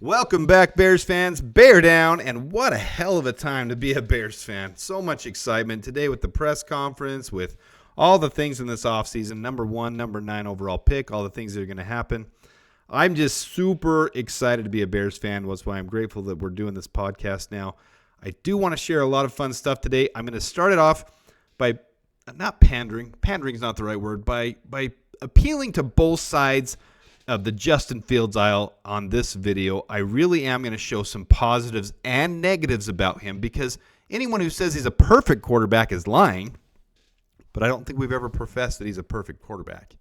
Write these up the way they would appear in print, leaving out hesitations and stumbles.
Welcome back, Bears fans. Bear down, and what a hell of a time to be a Bears fan. So much excitement today with the press conference, with all the things in this offseason. Number 1, number 9 overall pick, all the things that are going to happen. I'm just super excited to be a Bears fan. That's why I'm grateful that we're doing this podcast now. I do want to share a lot of fun stuff today. I'm going to start it off by not pandering. Pandering is not the right word. By appealing to both sides of the Justin Fields aisle on this video. I really am going to show some positives and negatives about him, because anyone who says he's a perfect quarterback is lying, but I don't think we've ever professed that he's a perfect quarterback.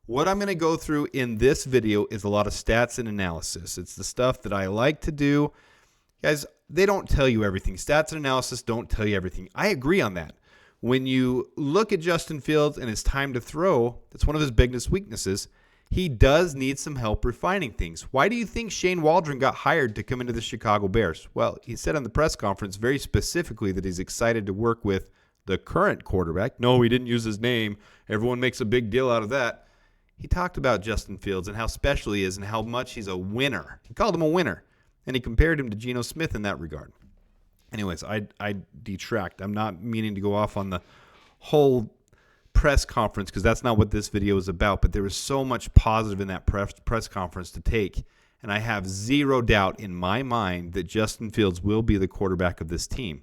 What I'm going to go through in this video is a lot of stats and analysis. It's the stuff that I like to do. Guys, they don't tell you everything. Stats and analysis don't tell you everything. I agree on that. When you look at Justin Fields and his time to throw, that's one of his biggest weaknesses. He does need some help refining things. Why do you think Shane Waldron got hired to come into the Chicago Bears? Well, he said on the press conference very specifically that he's excited to work with the current quarterback. No, he didn't use his name. Everyone makes a big deal out of that. He talked about Justin Fields and how special he is and how much he's a winner. He called him a winner, and he compared him to Geno Smith in that regard. Anyways, I detract. I'm not meaning to go off on the whole press conference, because that's not what this video is about, but there was so much positive in that press conference to take, and I have zero doubt in my mind that Justin Fields will be the quarterback of this team.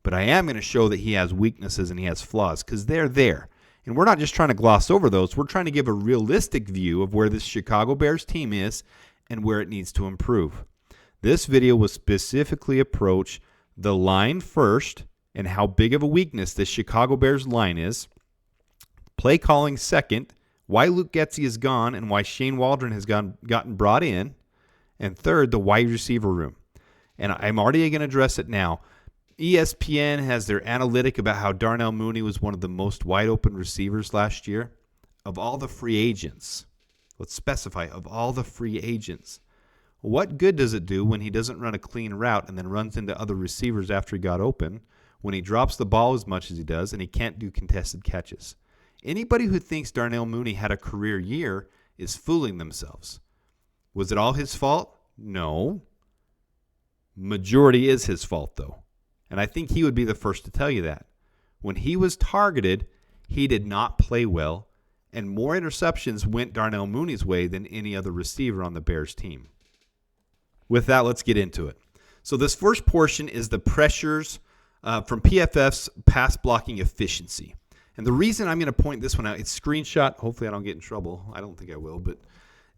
But I am going to show that he has weaknesses and he has flaws, because they're there. And we're not just trying to gloss over those. We're trying to give a realistic view of where this Chicago Bears team is and where it needs to improve. This video will specifically approach the line first and how big of a weakness this Chicago Bears line is. Play calling second, why Luke Getsy is gone and why Shane Waldron has gotten brought in. And third, the wide receiver room. And I'm already going to address it now. ESPN has their analytic about how Darnell Mooney was one of the most wide open receivers last year. Of all the free agents, let's specify, of all the free agents, what good does it do when he doesn't run a clean route and then runs into other receivers after he got open, when he drops the ball as much as he does and he can't do contested catches? Anybody who thinks Darnell Mooney had a career year is fooling themselves. Was it all his fault? No. Majority is his fault, though. And I think he would be the first to tell you that. When he was targeted, he did not play well, and more interceptions went Darnell Mooney's way than any other receiver on the Bears team. With that, let's get into it. So this first portion is the pressures from PFF's pass blocking efficiency. And the reason I'm going to point this one out, it's screenshot. Hopefully I don't get in trouble. I don't think I will, but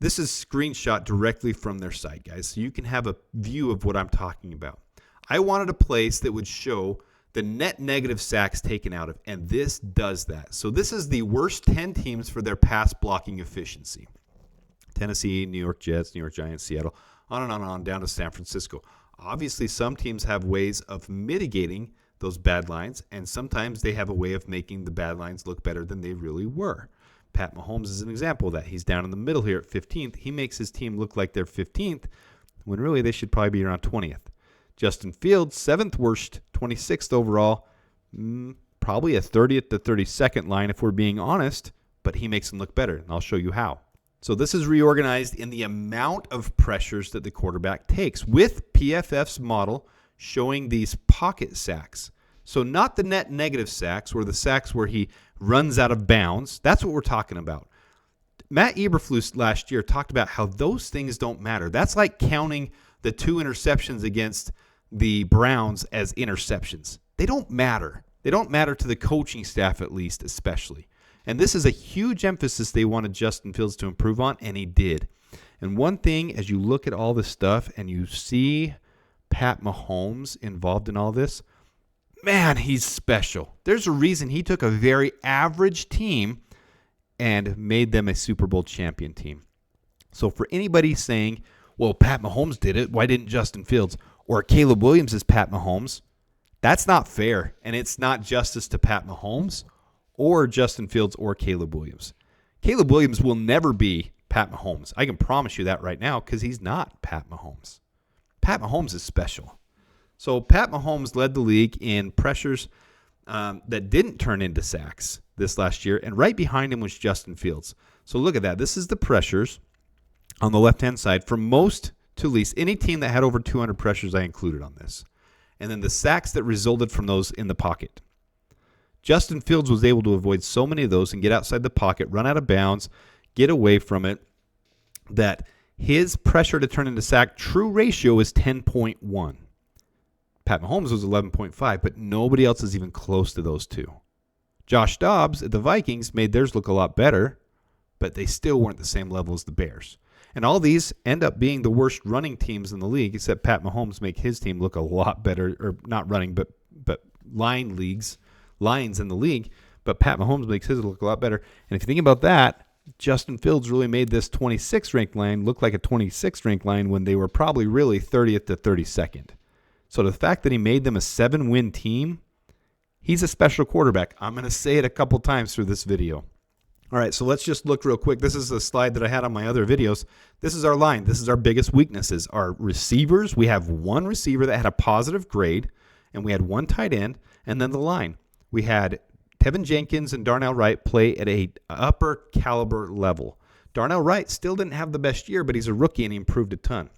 this is screenshot directly from their site, guys. So you can have a view of what I'm talking about. I wanted a place that would show the net negative sacks taken out of, and this does that. So this is the worst 10 teams for their pass blocking efficiency. Tennessee, New York Jets, New York Giants, Seattle, on and on, down to San Francisco. Obviously, some teams have ways of mitigating those bad lines, and sometimes they have a way of making the bad lines look better than they really were. Pat Mahomes is an example of that. He's down in the middle here at 15th. He makes his team look like they're 15th, when really they should probably be around 20th. Justin Fields, 7th worst, 26th overall, probably a 30th to 32nd line if we're being honest, but he makes them look better, and I'll show you how. So this is reorganized in the amount of pressures that the quarterback takes, with PFF's model showing these pocket sacks. So not the net negative sacks, or the sacks where he runs out of bounds. That's what we're talking about. Matt Eberflus last year talked about how those things don't matter. That's like counting the 2 interceptions against the Browns as interceptions. They don't matter. They don't matter to the coaching staff, at least, especially. And this is a huge emphasis they wanted Justin Fields to improve on, and he did. And one thing, as you look at all this stuff and you see Pat Mahomes involved in all this, man, he's special. There's a reason he took a very average team and made them a Super Bowl champion team. So for anybody saying, well, Pat Mahomes did it, why didn't Justin Fields? Or Caleb Williams is Pat Mahomes, that's not fair. And it's not justice to Pat Mahomes or Justin Fields or Caleb Williams. Caleb Williams will never be Pat Mahomes. I can promise you that right now, because he's not Pat Mahomes. Pat Mahomes is special. So Pat Mahomes led the league in pressures that didn't turn into sacks this last year, and right behind him was Justin Fields. So look at that. This is the pressures on the left-hand side for most to least. Any team that had over 200 pressures, I included on this. And then the sacks that resulted from those in the pocket. Justin Fields was able to avoid so many of those and get outside the pocket, run out of bounds, get away from it, that his pressure to turn into sack true ratio is 10.1. Pat Mahomes was 11.5, but nobody else is even close to those two. Josh Dobbs at the Vikings made theirs look a lot better, but they still weren't the same level as the Bears. And all these end up being the worst running teams in the league, except Pat Mahomes make his team look a lot better, or not running, but lines in the league. But Pat Mahomes makes his look a lot better. And if you think about that, Justin Fields really made this 26th ranked line look like a 26th ranked line when they were probably really 30th to 32nd. So the fact that he made them a 7-win team, he's a special quarterback. I'm going to say it a couple times through this video. All right, so let's just look real quick. This is a slide that I had on my other videos. This is our line. This is our biggest weaknesses. Our receivers, we have one receiver that had a positive grade, and we had one tight end, and then the line. We had Tevin Jenkins and Darnell Wright play at a upper caliber level. Darnell Wright still didn't have the best year, but he's a rookie, and he improved a ton.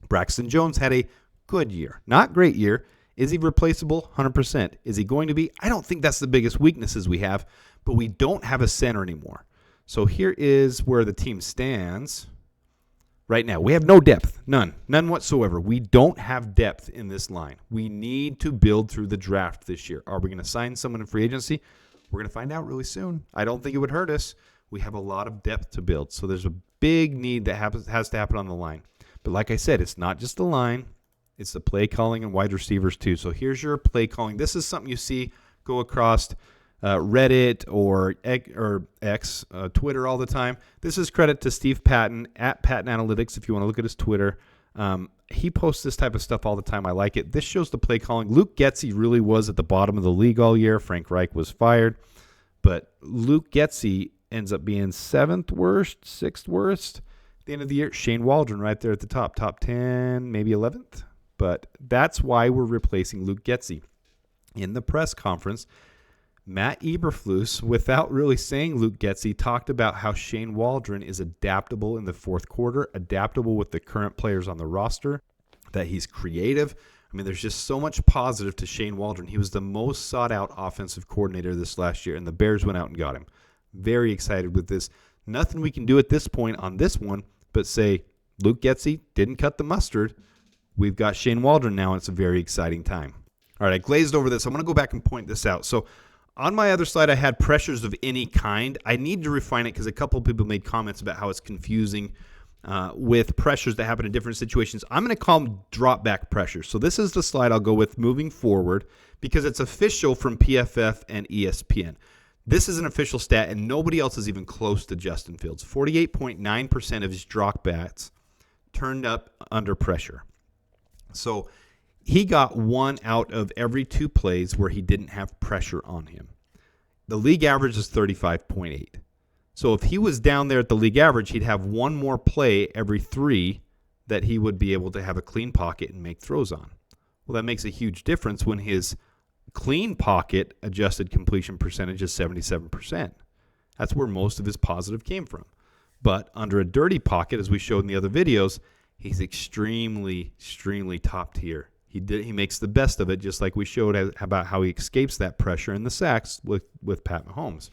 Braxton Jones had a good year. Not great year. Is he replaceable? 100%. Is he going to be? I don't think that's the biggest weaknesses we have, but we don't have a center anymore. So here is where the team stands right now. We have no depth. None whatsoever. We don't have depth in this line. We need to build through the draft this year. Are we going to sign someone in free agency? We're going to find out really soon. I don't think it would hurt us. We have a lot of depth to build. So there's a big need that has to happen on the line. But like I said, it's not just the line. It's the play calling and wide receivers too. So here's your play calling. This is something you see go across Reddit or X, Twitter all the time. This is credit to Steve Patton at Patton Analytics if you want to look at his Twitter. He posts this type of stuff all the time. I like it. This shows the play calling. Luke Getsy really was at the bottom of the league all year. Frank Reich was fired. But Luke Getsy ends up being 7th worst, 6th worst at the end of the year. Shane Waldron right there at the top 10, maybe 11th. But that's why we're replacing Luke Getsy. In the press conference, Matt Eberflus, without really saying Luke Getsy, talked about how Shane Waldron is adaptable in the fourth quarter, adaptable with the current players on the roster, that he's creative. I mean, there's just so much positive to Shane Waldron. He was the most sought-out offensive coordinator this last year, and the Bears went out and got him. Very excited with this. Nothing we can do at this point on this one but say Luke Getsy didn't cut the mustard. We've got Shane Waldron now, and it's a very exciting time. All right, I glazed over this. I'm going to go back and point this out. So on my other slide, I had pressures of any kind. I need to refine it because a couple of people made comments about how it's confusing with pressures that happen in different situations. I'm going to call them drop back pressures. So this is the slide I'll go with moving forward because it's official from PFF and ESPN. This is an official stat, and nobody else is even close to Justin Fields. 48.9% of his dropbacks turned up under pressure. So he got 1 out of every 2 plays where he didn't have pressure on him. The league average is 35.8. So if he was down there at the league average, he'd have 1 more play every 3 that he would be able to have a clean pocket and make throws on. Well, that makes a huge difference when his clean pocket adjusted completion percentage is 77%. That's where most of his positive came from. But under a dirty pocket, as we showed in the other videos, he's extremely top tier. He makes the best of it, just like we showed about how he escapes that pressure in the sacks with Pat Mahomes.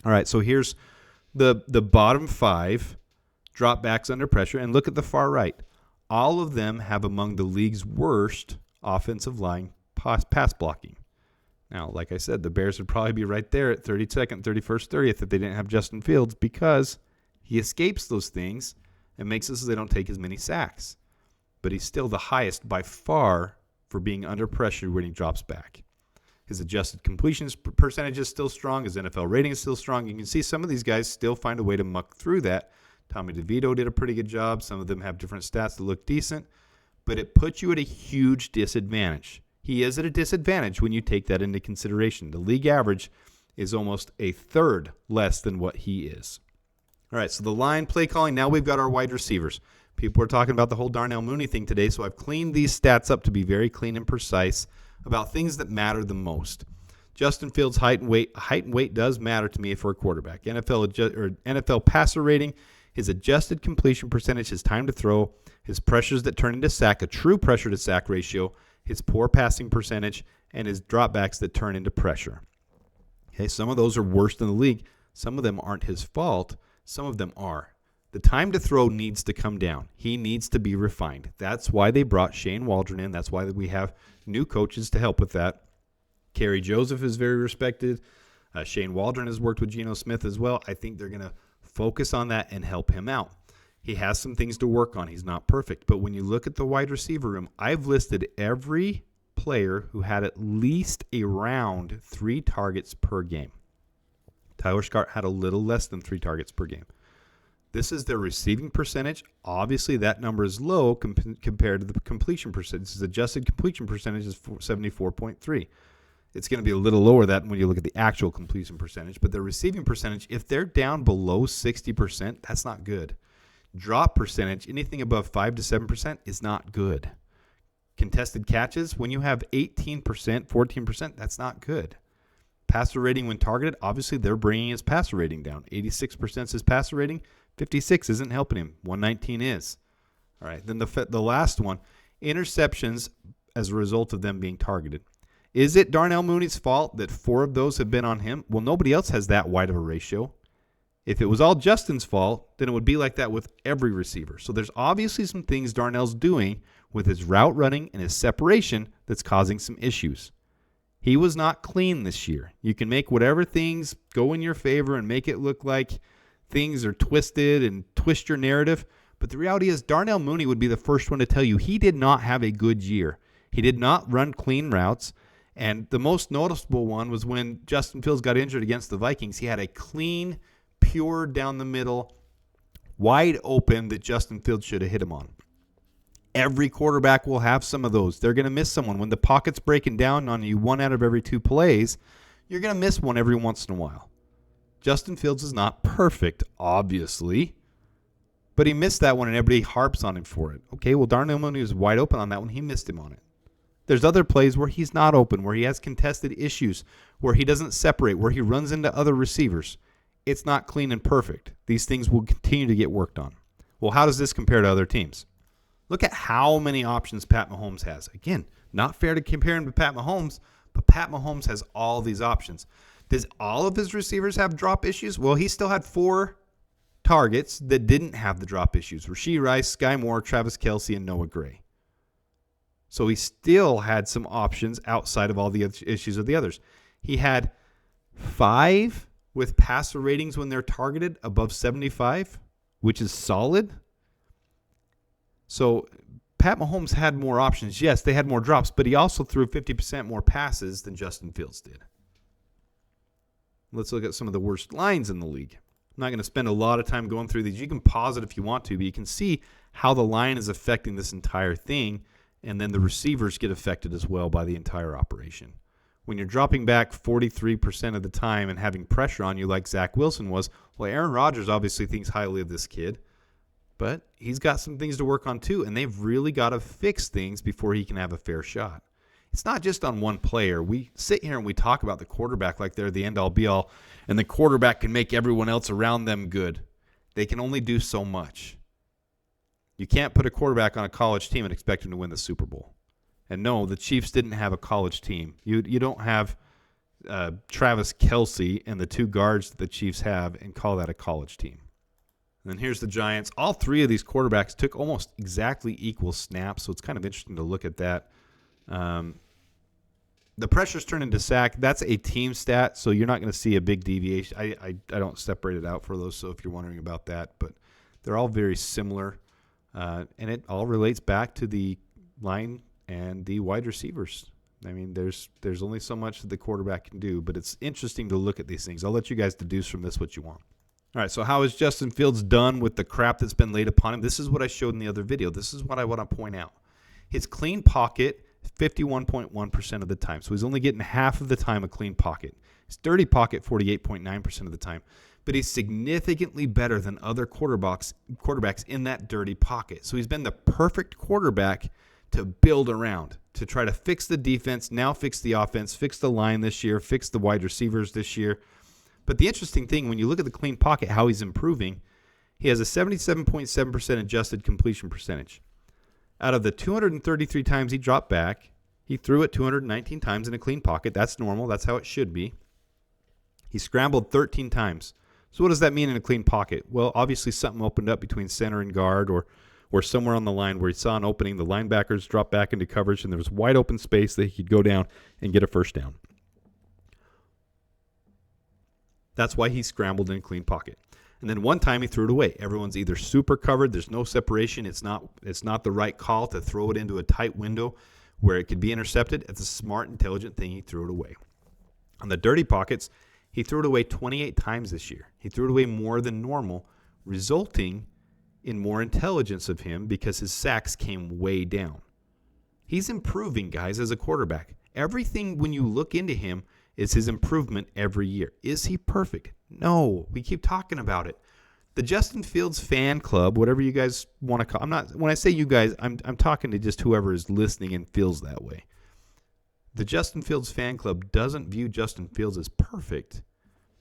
All right, so here's the bottom 5 dropbacks under pressure, and look at the far right. All of them have among the league's worst offensive line pass blocking. Now, like I said, the Bears would probably be right there at 32nd, 31st, 30th if they didn't have Justin Fields because he escapes those things and makes it so they don't take as many sacks. But he's still the highest by far for being under pressure when he drops back. His adjusted completion percentage is still strong. His NFL rating is still strong. You can see some of these guys still find a way to muck through that. Tommy DeVito did a pretty good job. Some of them have different stats that look decent. But it puts you at a huge disadvantage. He is at a disadvantage when you take that into consideration. The league average is almost a third less than what he is. All right, so the line play calling. Now we've got our wide receivers. People are talking about the whole Darnell Mooney thing today, so I've cleaned these stats up to be very clean and precise about things that matter the most. Justin Fields' height and weight does matter to me for a quarterback. NFL passer rating, his adjusted completion percentage, his time to throw, his pressures that turn into sack, a true pressure to sack ratio, his poor passing percentage, and his dropbacks that turn into pressure. Okay, some of those are worse than the league. Some of them aren't his fault. Some of them are. The time to throw needs to come down. He needs to be refined. That's why they brought Shane Waldron in. That's why we have new coaches to help with that. Kerry Joseph is very respected. Shane Waldron has worked with Geno Smith as well. I think they're going to focus on that and help him out. He has some things to work on. He's not perfect. But when you look at the wide receiver room, I've listed every player who had at least around 3 targets per game. Tyler Scott had a little less than 3 targets per game. This is their receiving percentage. Obviously, that number is low compared to the completion percentage. His adjusted completion percentage is 74.3. It's going to be a little lower than that when you look at the actual completion percentage. But their receiving percentage, if they're down below 60%, that's not good. Drop percentage, anything above 5 to 7% is not good. Contested catches, when you have 18%, 14%, that's not good. Passer rating when targeted, obviously they're bringing his passer rating down. 86% is his passer rating. 56 isn't helping him. 119 is. All right, then the last one, interceptions as a result of them being targeted. Is it Darnell Mooney's fault that 4 of those have been on him? Well, nobody else has that wide of a ratio. If it was all Justin's fault, then it would be like that with every receiver. So there's obviously some things Darnell's doing with his route running and his separation that's causing some issues. He was not clean this year. You can make whatever things go in your favor and make it look like things are twisted and twist your narrative. But the reality is Darnell Mooney would be the first one to tell you he did not have a good year. He did not run clean routes. And the most noticeable one was when Justin Fields got injured against the Vikings. He had a clean, pure down the middle, wide open that Justin Fields should have hit him on. Every quarterback will have some of those. They're going to miss someone. When the pocket's breaking down on you 1 out of every 2 plays, you're going to miss one every once in a while. Justin Fields is not perfect, obviously, but he missed that one and everybody harps on him for it. Okay, well, Darnell Mooney was wide open on that one. He missed him on it. There's other plays where he's not open, where he has contested issues, where he doesn't separate, where he runs into other receivers. It's not clean and perfect. These things will continue to get worked on. Well, how does this compare to other teams? Look at how many options Pat Mahomes has. Again, not fair to compare him to Pat Mahomes, but Pat Mahomes has all these options. Does all of his receivers have drop issues? Well, he still had 4 targets that didn't have the drop issues. Rashee Rice, Sky Moore, Travis Kelce, and Noah Gray. So he still had some options outside of all the issues of the others. He had 5 with passer ratings when they're targeted above 75, which is solid. So Pat Mahomes had more options. Yes, they had more drops, but he also threw 50% more passes than Justin Fields did. Let's look at some of the worst lines in the league. I'm not going to spend a lot of time going through these. You can pause it if you want to, but you can see how the line is affecting this entire thing, and then the receivers get affected as well by the entire operation. When you're dropping back 43% of the time and having pressure on you like Zach Wilson was, well, Aaron Rodgers obviously thinks highly of this kid, but he's got some things to work on too, and they've really got to fix things before he can have a fair shot. It's not just on one player. We sit here and we talk about the quarterback like they're the end-all, be-all, and the quarterback can make everyone else around them good. They can only do so much. You can't put a quarterback on a college team and expect him to win the Super Bowl. And no, the Chiefs didn't have a college team. You don't have Travis Kelce and the 2 guards that the Chiefs have and call that a college team. And then here's the Giants. All 3 of these quarterbacks took almost exactly equal snaps, so it's kind of interesting to look at that. The pressures turn into sack. That's a team stat, so you're not going to see a big deviation. I don't separate it out for those, so if you're wondering about that. But they're all very similar, and it all relates back to the line and the wide receivers. I mean, there's only so much that the quarterback can do, but it's interesting to look at these things. I'll let you guys deduce from this what you want. All right, so how is Justin Fields done with the crap that's been laid upon him? This is what I showed in the other video. This is what I want to point out. His clean pocket, 51.1% of the time. So he's only getting half of the time a clean pocket. His dirty pocket, 48.9% of the time. But he's significantly better than other quarterbacks in that dirty pocket. So he's been the perfect quarterback to build around, to try to fix the defense, now fix the offense, fix the line this year, fix the wide receivers this year. But the interesting thing, when you look at the clean pocket, how he's improving, he has a 77.7% adjusted completion percentage. Out of the 233 times he dropped back, he threw it 219 times in a clean pocket. That's normal. That's how it should be. He scrambled 13 times. So what does that mean in a clean pocket? Well, obviously something opened up between center and guard or somewhere on the line where he saw an opening. The linebackers dropped back into coverage, and there was wide open space that he could go down and get a first down. That's why he scrambled in a clean pocket. And then one time he threw it away. Everyone's either super covered, there's no separation, it's not the right call to throw it into a tight window where it could be intercepted. It's a smart, intelligent thing. He threw it away. On the dirty pockets, he threw it away 28 times this year. He threw it away more than normal, resulting in more intelligence of him because his sacks came way down. He's improving, guys, as a quarterback. Everything, when you look into him, is his improvement every year. Is he perfect? No. We keep talking about it. The Justin Fields fan club, whatever you guys want to call, when I say you guys, I'm talking to just whoever is listening and feels that way. The Justin Fields fan club doesn't view Justin Fields as perfect,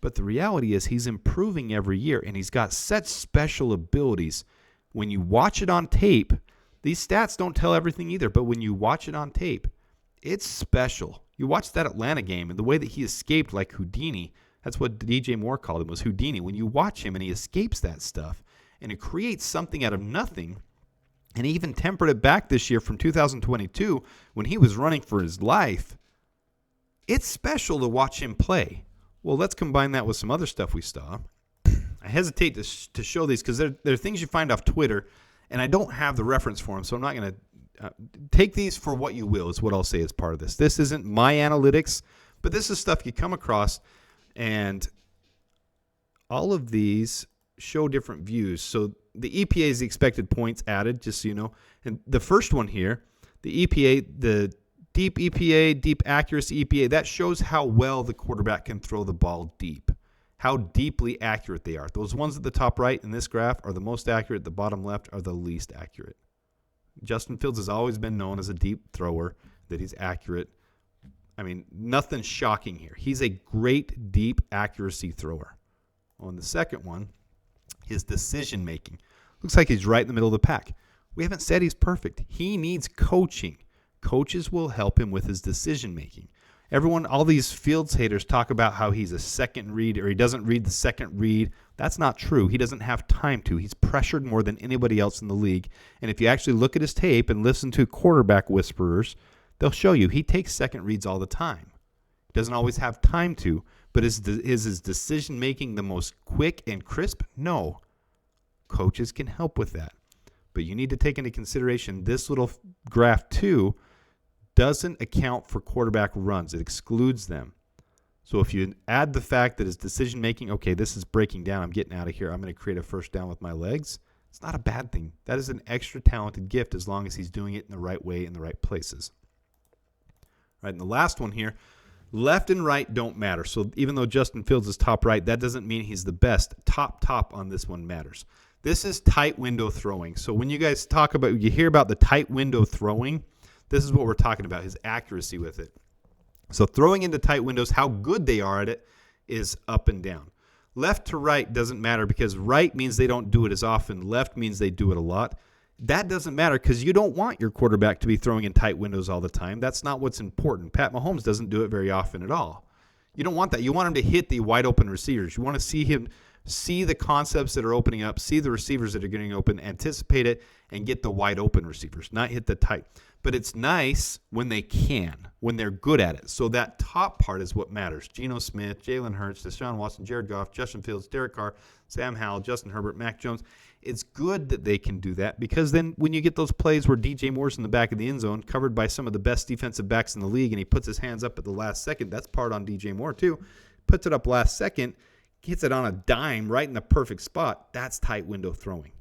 but the reality is he's improving every year, and he's got such special abilities. When you watch it on tape, these stats don't tell everything either, but when you watch it on tape, it's special. You watch that Atlanta game and the way that he escaped like Houdini, that's what DJ Moore called him, was Houdini. When you watch him and he escapes that stuff and it creates something out of nothing, and he even tempered it back this year from 2022 when he was running for his life, it's special to watch him play. Well, let's combine that with some other stuff we saw. I hesitate to show these because they're things you find off Twitter, and I don't have the reference for them, so I'm not going to take these for what you will is what I'll say as part of this. This isn't my analytics, but this is stuff you come across, and all of these show different views. So the EPA is the expected points added, just so you know. And the first one here, the EPA, the deep EPA, deep accuracy EPA, that shows how well the quarterback can throw the ball deep, how deeply accurate they are. Those ones at the top right in this graph are the most accurate. The bottom left are the least accurate. Justin Fields has always been known as a deep thrower, that he's accurate. I mean, nothing shocking here. He's a great deep accuracy thrower. On the second one, his decision-making. Looks like he's right in the middle of the pack. We haven't said he's perfect. He needs coaching. Coaches will help him with his decision-making. Everyone, all these Fields haters talk about how he's a second read or he doesn't read the second read. That's not true. He doesn't have time to. He's pressured more than anybody else in the league. And if you actually look at his tape and listen to quarterback whisperers, they'll show you he takes second reads all the time. He doesn't always have time to, but is his decision-making the most quick and crisp? No. Coaches can help with that. But you need to take into consideration this little graph too doesn't account for quarterback runs. It excludes them. So if you add the fact that his decision-making, okay, this is breaking down, I'm getting out of here, I'm going to create a first down with my legs, it's not a bad thing. That is an extra talented gift as long as he's doing it in the right way in the right places. All right, and the last one here, left and right don't matter. So even though Justin Fields is top right, that doesn't mean he's the best. Top on this one matters. This is tight window throwing. So when you guys you hear about the tight window throwing, this is what we're talking about, his accuracy with it. So throwing into tight windows, how good they are at it is up and down. Left to right doesn't matter because right means they don't do it as often. Left means they do it a lot. That doesn't matter because you don't want your quarterback to be throwing in tight windows all the time. That's not what's important. Pat Mahomes doesn't do it very often at all. You don't want that. You want him to hit the wide open receivers. You want to see him see the concepts that are opening up, see the receivers that are getting open, anticipate it, and get the wide open receivers, not hit the tight. But it's nice when they can, when they're good at it. So that top part is what matters. Geno Smith, Jalen Hurts, Deshaun Watson, Jared Goff, Justin Fields, Derek Carr, Sam Howell, Justin Herbert, Mac Jones. It's good that they can do that because then when you get those plays where DJ Moore's in the back of the end zone, covered by some of the best defensive backs in the league, and he puts his hands up at the last second, that's part on DJ Moore too, puts it up last second, hits it on a dime right in the perfect spot, that's tight window throwing.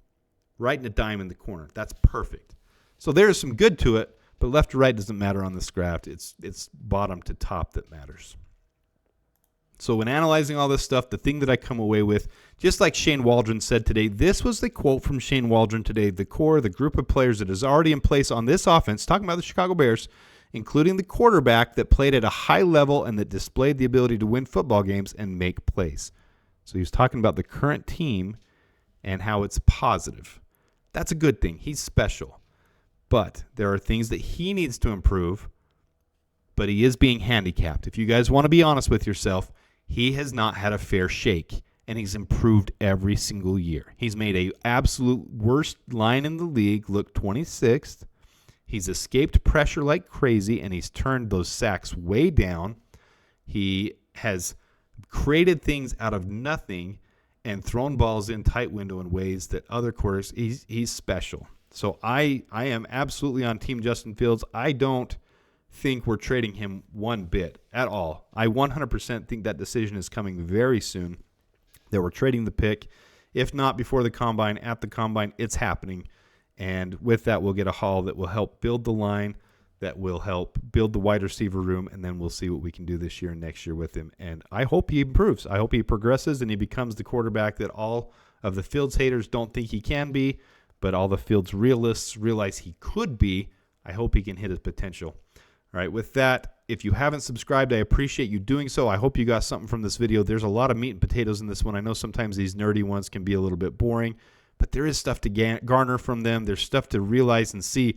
Right in a dime in the corner. That's perfect. So there's some good to it, but left to right doesn't matter on this graph. It's bottom to top that matters. So when analyzing all this stuff, the thing that I come away with, just like Shane Waldron said today, this was the quote from Shane Waldron today, the core, the group of players that is already in place on this offense, talking about the Chicago Bears, including the quarterback that played at a high level and that displayed the ability to win football games and make plays. So he was talking about the current team and how it's positive. That's a good thing. He's special. But there are things that he needs to improve, but he is being handicapped. If you guys want to be honest with yourself, he has not had a fair shake, and he's improved every single year. He's made a absolute worst line in the league look 26th. He's escaped pressure like crazy, and he's turned those sacks way down. He has created things out of nothing and thrown balls in tight window in ways that other quarters, he's special. So I am absolutely on Team Justin Fields. I don't think we're trading him one bit at all. I 100% think that decision is coming very soon, that we're trading the pick. If not before the combine, at the combine, it's happening. And with that, we'll get a haul that will help build the line, that will help build the wide receiver room, and then we'll see what we can do this year and next year with him. And I hope he improves. I hope he progresses and he becomes the quarterback that all of the Fields haters don't think he can be, but all the Fields realists realize he could be. I hope he can hit his potential. All right, with that, if you haven't subscribed, I appreciate you doing so. I hope you got something from this video. There's a lot of meat and potatoes in this one. I know sometimes these nerdy ones can be a little bit boring, but there is stuff to garner from them. There's stuff to realize and see.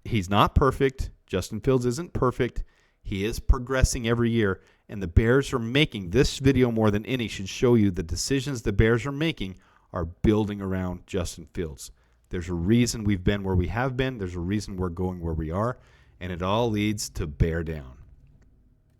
He's not perfect. Justin Fields isn't perfect. He is progressing every year, and the Bears are making, this video more than any should show you the decisions the Bears are making are building around Justin Fields. There's a reason we've been where we have been. There's a reason we're going where we are. And it all leads to bear down.